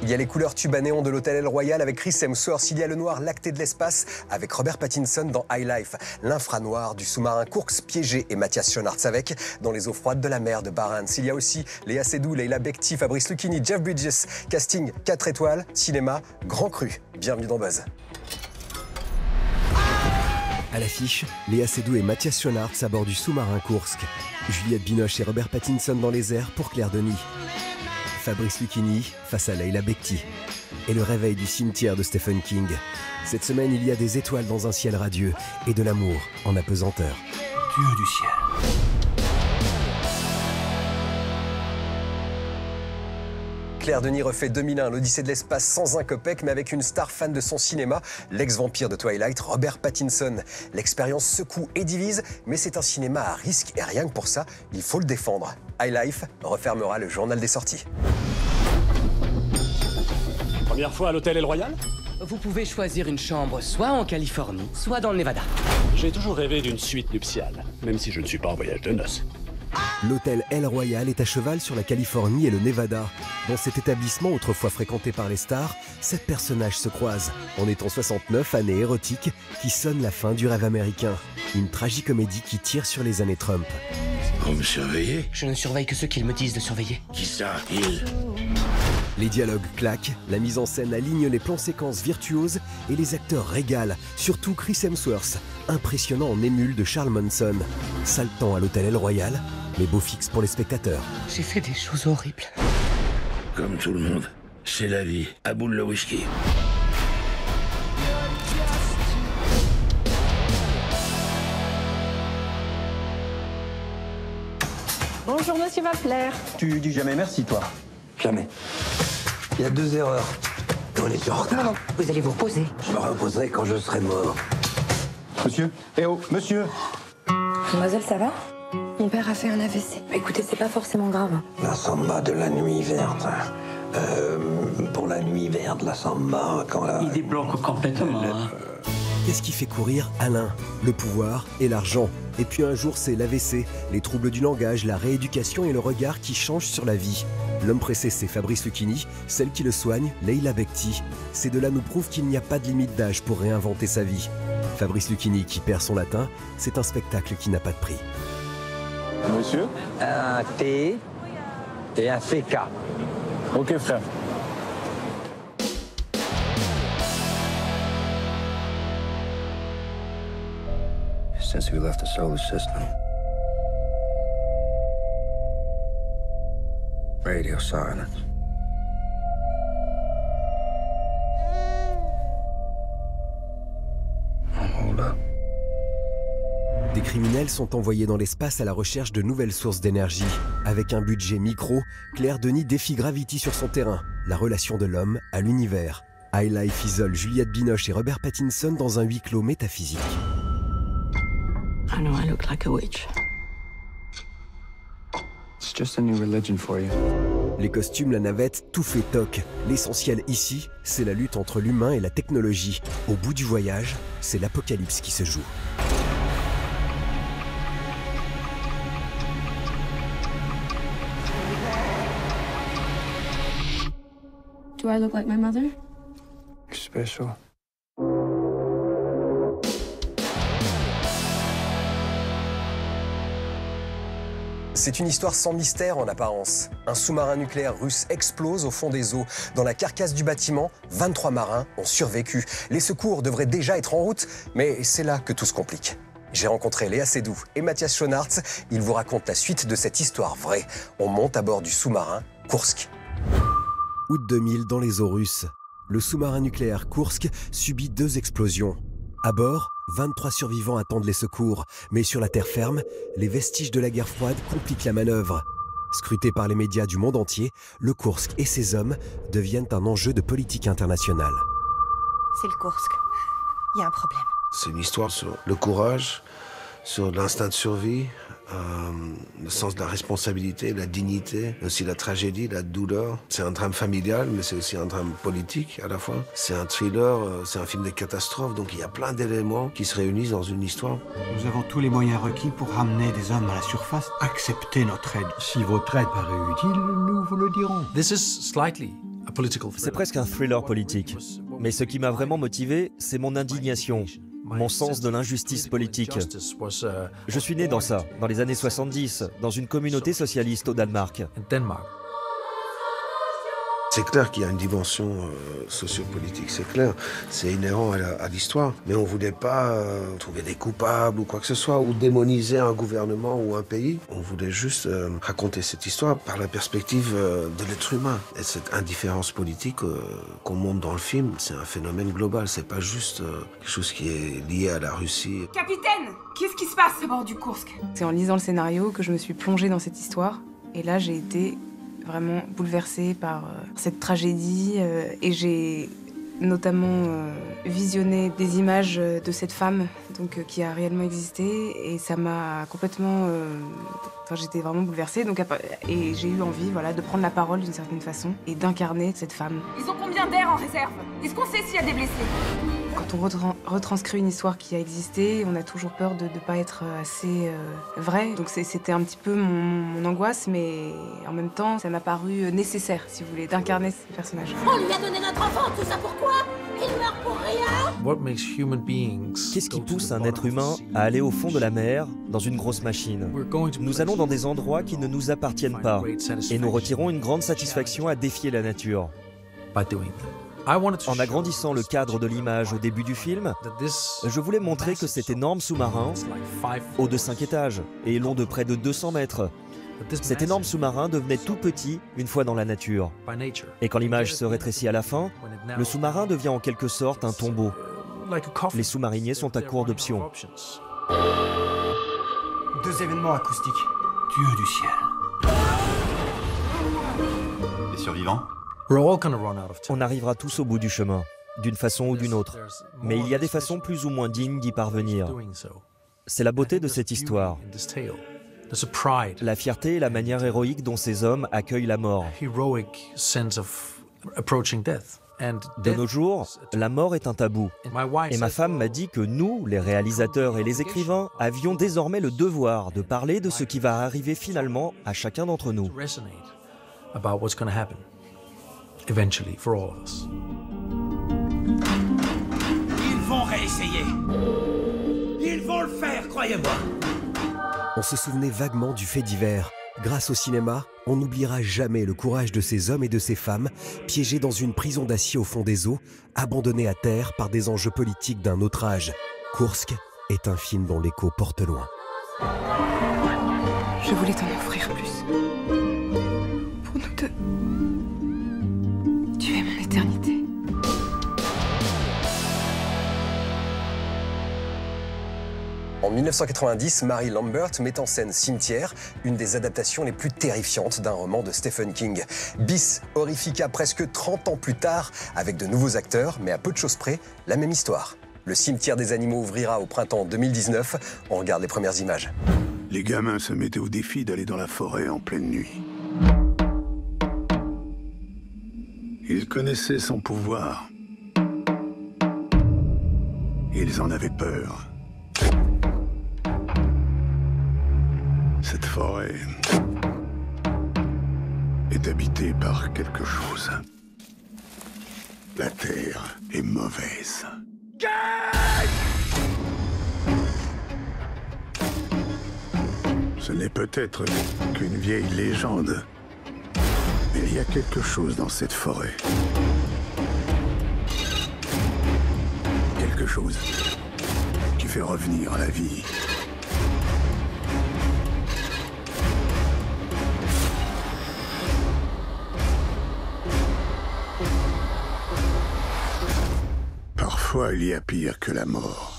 Il y a les couleurs tubes à néon de l'hôtel El Royal avec Chris Hemsworth. Il y a le noir lacté de l'espace avec Robert Pattinson dans High Life. L'infranoir du sous-marin Kursk piégé et Mathias Schoenaerts avec dans les eaux froides de la mer de Barents. Il y a aussi Léa Seydoux, Leila Bekti, Fabrice Lucchini, Jeff Bridges. Casting 4 étoiles, cinéma grand cru. Bienvenue dans Buzz. À l'affiche, Léa Seydoux et Mathias Schoenaerts à bord du sous-marin Kursk. Juliette Binoche et Robert Pattinson dans les airs pour Claire Denis. Fabrice Lucchini face à Leila Bekti. Et le réveil du cimetière de Stephen King. Cette semaine, il y a des étoiles dans un ciel radieux et de l'amour en apesanteur. Dieu du ciel. Claire Denis refait 2001, l'Odyssée de l'espace sans un copec, mais avec une star fan de son cinéma, l'ex-vampire de Twilight, Robert Pattinson. L'expérience secoue et divise, mais c'est un cinéma à risque et rien que pour ça, il faut le défendre. High Life refermera le journal des sorties. Première fois à l'hôtel El Royal? Vous pouvez choisir une chambre soit en Californie, soit dans le Nevada. J'ai toujours rêvé d'une suite nuptiale, même si je ne suis pas en voyage de noces. L'hôtel El Royal est à cheval sur la Californie et le Nevada. Dans cet établissement autrefois fréquenté par les stars, 7 personnages se croisent. On est en 69, année érotique qui sonne la fin du rêve américain. Une tragicomédie qui tire sur les années Trump. Vous me surveillez? Je ne surveille que ceux qu'ils me disent de surveiller. Qui ça, il? Les dialogues claquent, la mise en scène aligne les plans séquences virtuoses et les acteurs régalent, surtout Chris Hemsworth, impressionnant en émule de Charles Manson. Sale temps à l'hôtel El Royal, mais beau fixe pour les spectateurs. J'ai fait des choses horribles. Comme tout le monde, c'est la vie. À bout de le whisky. Bonjour, monsieur va plaire. Tu dis jamais merci, toi? Jamais. Il y a 2 erreurs. On est en retard. Vous allez vous reposer. Je me reposerai quand je serai mort. Monsieur? Eh oh, monsieur! Mademoiselle, ça va? Mon père a fait un AVC. Écoutez, c'est pas forcément grave. La samba de la nuit verte. Pour la nuit verte, la samba, quand la... Il débloque complètement. Qu'est-ce qui fait courir Alain? Le pouvoir et l'argent. Et puis un jour, c'est l'AVC, les troubles du langage, la rééducation et le regard qui changent sur la vie. L'homme pressé, c'est Fabrice Lucchini, celle qui le soigne, Leila Bekti. Ces deux-là nous prouvent qu'il n'y a pas de limite d'âge pour réinventer sa vie. Fabrice Lucchini qui perd son latin, c'est un spectacle qui n'a pas de prix. Monsieur? Un T et un CK. Ok, frère. Since we left the solar system, radio silence. Hold up. Des criminels sont envoyés dans l'espace à la recherche de nouvelles sources d'énergie. Avec un budget micro, Claire Denis défie Gravity sur son terrain, la relation de l'homme à l'univers. High Life isole Juliette Binoche et Robert Pattinson dans un huis clos métaphysique. I know I look like a witch. It's just a new religion for you. Les costumes, la navette, tout fait toc. L'essentiel ici, c'est la lutte entre l'humain et la technologie. Au bout du voyage, c'est l'apocalypse qui se joue. Do I look like my mother? You're special. C'est une histoire sans mystère en apparence. Un sous-marin nucléaire russe explose au fond des eaux. Dans la carcasse du bâtiment, 23 marins ont survécu. Les secours devraient déjà être en route, mais c'est là que tout se complique. J'ai rencontré Léa Seydoux et Mathias Schoenaerts. Ils vous racontent la suite de cette histoire vraie. On monte à bord du sous-marin Kursk. Août 2000 dans les eaux russes. Le sous-marin nucléaire Kursk subit 2 explosions. À bord, 23 survivants attendent les secours, mais sur la terre ferme, les vestiges de la guerre froide compliquent la manœuvre. Scruté par les médias du monde entier, le Kursk et ses hommes deviennent un enjeu de politique internationale. C'est le Kursk. Il y a un problème. C'est une histoire sur le courage, sur l'instinct de survie, le sens de la responsabilité, la dignité, aussi la tragédie, la douleur. C'est un drame familial, mais c'est aussi un drame politique à la fois. C'est un thriller, c'est un film de catastrophe, donc il y a plein d'éléments qui se réunissent dans une histoire. Nous avons tous les moyens requis pour ramener des hommes à la surface. Acceptez notre aide. Si votre aide paraît utile, nous vous le dirons. This is slightly C'est presque un thriller politique. Mais ce qui m'a vraiment motivé, c'est mon indignation, mon sens de l'injustice politique. Je suis né dans ça, dans les années 70, dans une communauté socialiste au Danemark. C'est clair qu'il y a une dimension sociopolitique, c'est clair. C'est inhérent à l'histoire. Mais on ne voulait pas trouver des coupables ou quoi que ce soit, ou démoniser un gouvernement ou un pays. On voulait juste raconter cette histoire par la perspective de l'être humain. Et cette indifférence politique qu'on montre dans le film, c'est un phénomène global. C'est pas juste quelque chose qui est lié à la Russie. Capitaine, qu'est-ce qui se passe à bord du Kursk? C'est en lisant le scénario que je me suis plongée dans cette histoire. Et là, j'ai été vraiment bouleversée par cette tragédie et j'ai notamment visionné des images de cette femme donc, qui a réellement existé et ça m'a complètement... j'étais vraiment bouleversée et j'ai eu envie de prendre la parole d'une certaine façon et d'incarner cette femme. Ils ont combien d'air en réserve? Est-ce qu'on sait s'il y a des blessés? Quand on retranscrit une histoire qui a existé, on a toujours peur de ne pas être assez vrai. Donc c'était un petit peu mon angoisse, mais en même temps, ça m'a paru nécessaire, si vous voulez, d'incarner ce personnage. On lui a donné notre enfant, tout ça pourquoi? Il meurt pour rien. Qu'est-ce qui pousse un être humain à aller au fond de la mer, dans une grosse machine? Nous allons dans des endroits qui ne nous appartiennent pas, et nous retirons une grande satisfaction à défier la nature. En agrandissant le cadre de l'image au début du film, je voulais montrer que cet énorme sous-marin, haut de 5 étages et long de près de 200 mètres, cet énorme sous-marin devenait tout petit une fois dans la nature. Et quand l'image se rétrécit à la fin, le sous-marin devient en quelque sorte un tombeau. Les sous-mariniers sont à court d'options. 2 événements acoustiques. Dieu du ciel. Les survivants? On arrivera tous au bout du chemin, d'une façon ou d'une autre. Mais il y a des façons plus ou moins dignes d'y parvenir. C'est la beauté de cette histoire. La fierté et la manière héroïque dont ces hommes accueillent la mort. De nos jours, la mort est un tabou. Et ma femme m'a dit que nous, les réalisateurs et les écrivains, avions désormais le devoir de parler de ce qui va arriver finalement à chacun d'entre nous. Eventually, for all of us. Ils vont réessayer. Ils vont le faire, croyez-moi. On se souvenait vaguement du fait divers. Grâce au cinéma, on n'oubliera jamais le courage de ces hommes et de ces femmes, piégés dans une prison d'acier au fond des eaux, abandonnés à terre par des enjeux politiques d'un autre âge. Kursk est un film dont l'écho porte loin. Je voulais t'en offrir plus. Pour nous deux. Tu es mon éternité. En 1990, Mary Lambert met en scène Cimetière, une des adaptations les plus terrifiantes d'un roman de Stephen King. Bis horrifica presque 30 ans plus tard, avec de nouveaux acteurs, mais à peu de choses près, la même histoire. Le cimetière des animaux ouvrira au printemps 2019. On regarde les premières images. Les gamins se mettaient au défi d'aller dans la forêt en pleine nuit. Ils connaissaient son pouvoir. Ils en avaient peur. Cette forêt est habitée par quelque chose. La terre est mauvaise. Ce n'est peut-être qu'une vieille légende. Mais il y a quelque chose dans cette forêt. Quelque chose qui fait revenir à la vie. Parfois, il y a pire que la mort.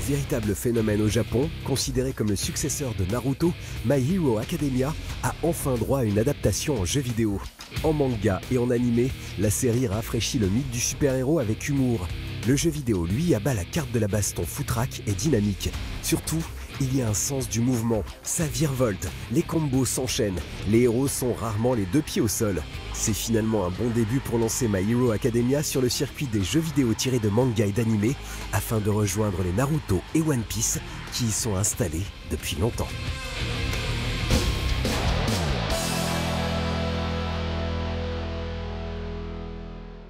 Véritable phénomène au Japon, considéré comme le successeur de Naruto, My Hero Academia a enfin droit à une adaptation en jeu vidéo. En manga et en animé, la série rafraîchit le mythe du super-héros avec humour. Le jeu vidéo, lui, abat la carte de la baston foutraque et dynamique. Surtout, il y a un sens du mouvement, ça virevolte, les combos s'enchaînent, les héros sont rarement les 2 pieds au sol. C'est finalement un bon début pour lancer My Hero Academia sur le circuit des jeux vidéo tirés de manga et d'animé, afin de rejoindre les Naruto et One Piece qui y sont installés depuis longtemps.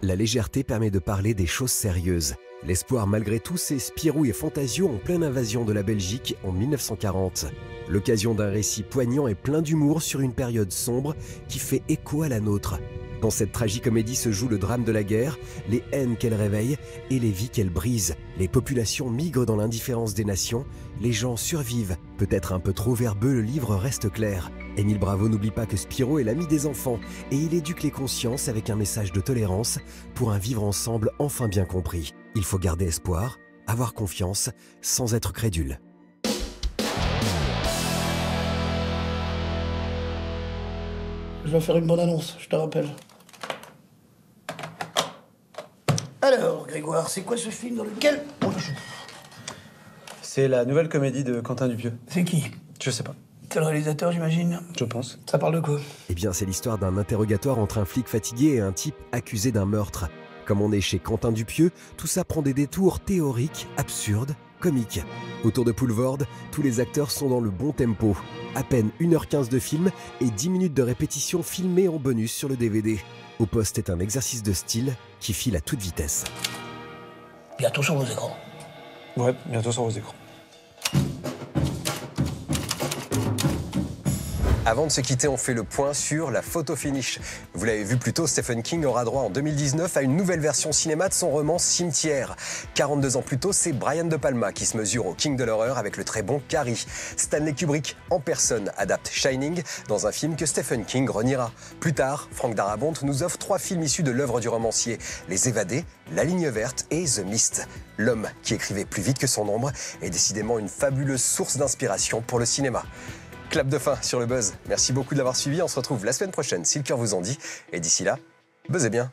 La légèreté permet de parler des choses sérieuses. L'espoir malgré tout, c'est Spirou et Fantasio en pleine invasion de la Belgique en 1940. L'occasion d'un récit poignant et plein d'humour sur une période sombre qui fait écho à la nôtre. Dans cette tragicomédie se joue le drame de la guerre, les haines qu'elle réveille et les vies qu'elle brise. Les populations migrent dans l'indifférence des nations, les gens survivent. Peut-être un peu trop verbeux, le livre reste clair. Émile Bravo n'oublie pas que Spirou est l'ami des enfants et il éduque les consciences avec un message de tolérance pour un vivre ensemble enfin bien compris. Il faut garder espoir, avoir confiance sans être crédule. Je vais faire une bonne annonce, je te rappelle. Alors, Grégoire, c'est quoi ce film dans lequel... C'est la nouvelle comédie de Quentin Dupieux. C'est qui? Je sais pas. C'est le réalisateur, j'imagine? Je pense. Ça parle de quoi? Eh bien, c'est l'histoire d'un interrogatoire entre un flic fatigué et un type accusé d'un meurtre. Comme on est chez Quentin Dupieux, tout ça prend des détours théoriques, absurdes, comiques. Autour de Poulvord, tous les acteurs sont dans le bon tempo. À peine 1h15 de film et 10 minutes de répétition filmées en bonus sur le DVD. Au poste est un exercice de style qui file à toute vitesse. Bientôt sur vos écrans. Ouais, bientôt sur vos écrans. Avant de se quitter, on fait le point sur la photo finish. Vous l'avez vu plus tôt, Stephen King aura droit en 2019 à une nouvelle version cinéma de son roman Cimetière. 42 ans plus tôt, c'est Brian De Palma qui se mesure au king de l'horreur avec le très bon Carrie. Stanley Kubrick, en personne, adapte Shining dans un film que Stephen King reniera. Plus tard, Frank Darabont nous offre 3 films issus de l'œuvre du romancier. Les Évadés, La Ligne Verte et The Mist. L'homme qui écrivait plus vite que son ombre est décidément une fabuleuse source d'inspiration pour le cinéma. Clap de fin sur le buzz. Merci beaucoup de l'avoir suivi. On se retrouve la semaine prochaine si le cœur vous en dit. Et d'ici là, buzzez bien.